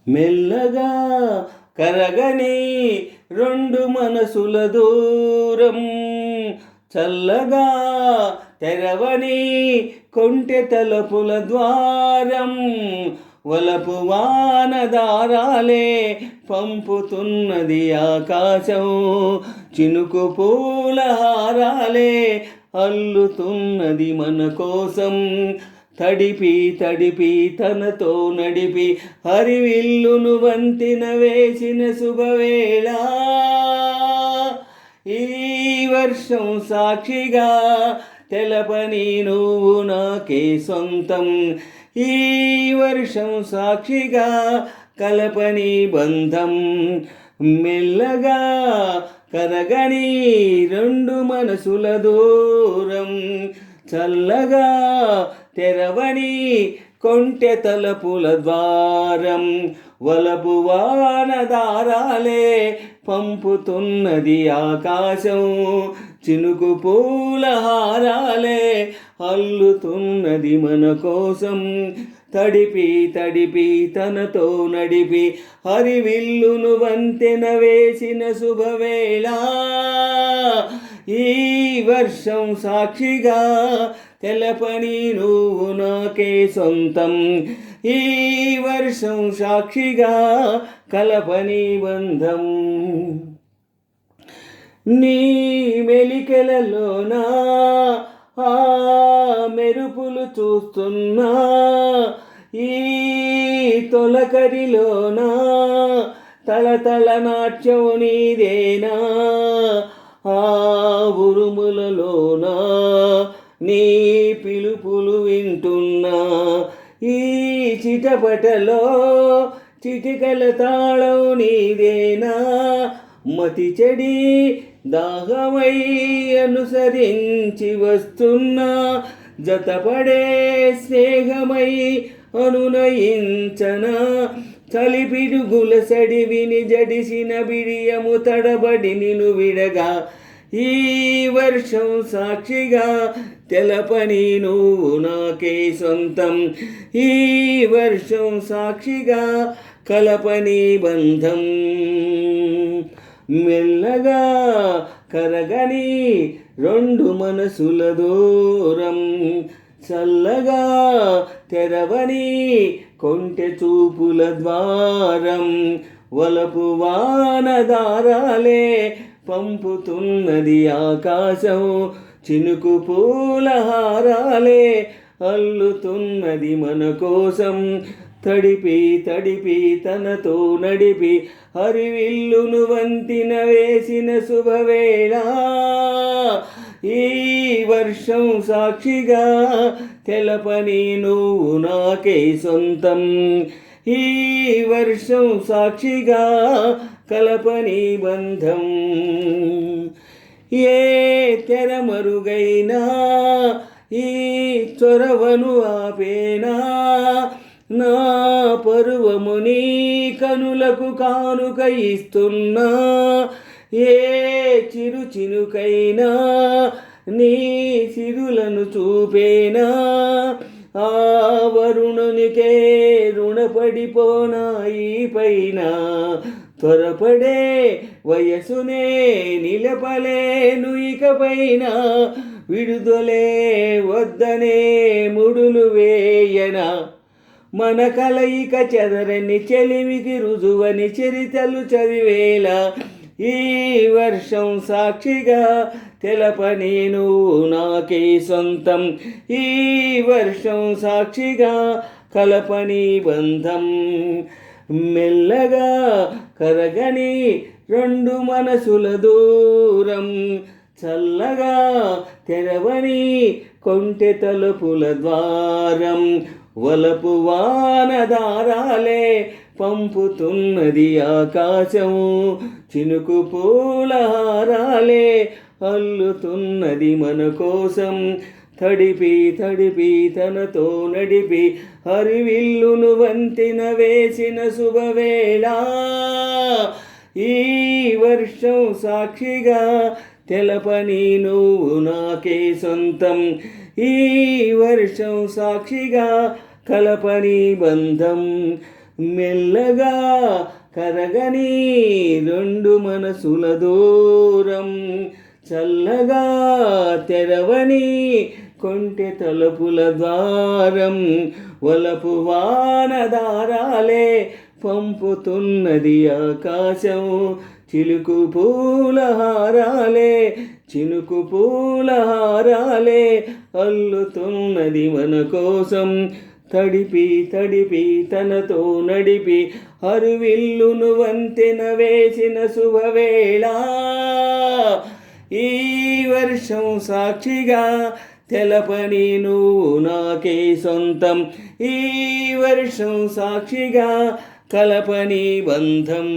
మెల్లగా కరగని రెండు మనసుల దూరం, చల్లగా తెరవని కొంటె తలుపుల ద్వారం, వలపు వానదారాలే పంపుతున్నది ఆకాశం, చినుకు పూల హారాలే అల్లుతున్నది మన కోసం. తడిపి తడిపి తనతో నడిపి హరివిల్లును వంతెన వేసిన శుభవేళ, ఈ వర్షం సాక్షిగా తెలపని నువ్వు నాకే సొంతం, ఈ వర్షం సాక్షిగా కలపని బంధం. మెల్లగా కరగని రెండు మనసుల దూరం, చల్లగా తెరవని కొంటె తలుపుల ద్వారం, వలపు వానదారాలే పంపుతున్నది ఆకాశం, చినుకు పూల హారాలే అల్లుతున్నది మన కోసం. తడిపి తడిపి తనతో నడిపి హరివిల్లును వంతెన వేసిన శుభవేళ, ఈ వర్షం సాక్షిగా తెలపని నువ్వు నాకే సొంతం, ఈ వర్షం సాక్షిగా కలపని బంధం. నీ మెలికలలోనా ఆ మెరుపులు చూస్తున్నా, ఈ తొలకరిలోనా తళతళ నాట్యం నీదేనా, ఆ ఉరుములలోనా నీ పిలుపులు వింటున్నా, ఈ చిటపటలో చిటికల తాళం నీదేనా, మతి చెడి దాహమై అనుసరించి వస్తున్నా, జతపడే స్నేహమై అనునయించనా, చలిపిడుగుల సడివిని జడిసిన బిడియము తడబడి నిను విడగా, ఈ వర్షం సాక్షిగా తెలపని నువ్వు నాకే సొంతం, ఈ వర్షం సాక్షిగా కలపని బంధం. మెల్లగా కరగని రెండు మనసుల దూరం, చల్లగా తెరవని కొంటె చూపుల ద్వారం, వలపు వానదారాలే పంపుతున్నది ఆకాశం, చినుకు పూల హారాలే అల్లుతున్నది మన కోసం. తడిపి తడిపి తనతో నడిపి హరివిల్లును వంతెన వేసిన శుభవేళ, ఈ వర్షం సాక్షిగా తెలపని నువ్వు నాకే సొంతం, ఈ వర్షం సాక్షిగా కలపని బంధం. ఏ తెర మరుగైనా ఈ చొరవను ఆపేనా, నా పరువము నీ కనులకు కానుక ఇస్తున్నా, ఏ చిరు చినుకైనా నీ సిరులను చూపేనా, ఆ వరుణునికే రుణపడిపోనా ఈ పైన, త్వరపడే వయసునే నిలపలేను ఇకపైన, విడుదలే వద్దనే ముడులు వేయనా, మన కలయిక చెదరని చెలిమికి రుజువని చరితలు చదివేలా, ఈ వర్షం సాక్షిగా తెలపని నువ్వు నాకే సొంతం, ఈ వర్షం సాక్షిగా కలపని బంధం. మెల్లగా కరగని రెండు మనసుల దూరం, చల్లగా తెరవని కొంటె తలుపుల ద్వారం, వలపు వానదారాలే పంపుతున్నది ఆకాశం, చినుకు పూల హారాలే అల్లుతున్నది మన కోసం. తడిపి తడిపి తనతో నడిపి హరివిల్లును వంతెన వేసిన శుభవేళ, ఈ వర్షం సాక్షిగా తెలపని నువ్వు నాకే సొంతం, ఈ వర్షం సాక్షిగా కలపని బంధం. మెల్లగా కరగని రెండు మనసుల దూరం, చల్లగా తెరవని కొంటె తలుపుల ద్వారం, వలపు వానదారాలే పంపుతున్నది ఆకాశం, చిలుకు పూలహారాలే చినుకు పూలహారాలే అల్లుతున్నది మన కోసం. తడిపి తడిపి తనతో నడిపి హరువిల్లును వంతెన వేసిన శుభవేళ, ఈ వర్షం సాక్షిగా తెలపని నువ్వు నాకే సొంతం, ఈ వర్షం సాక్షిగా కలపని బంధం.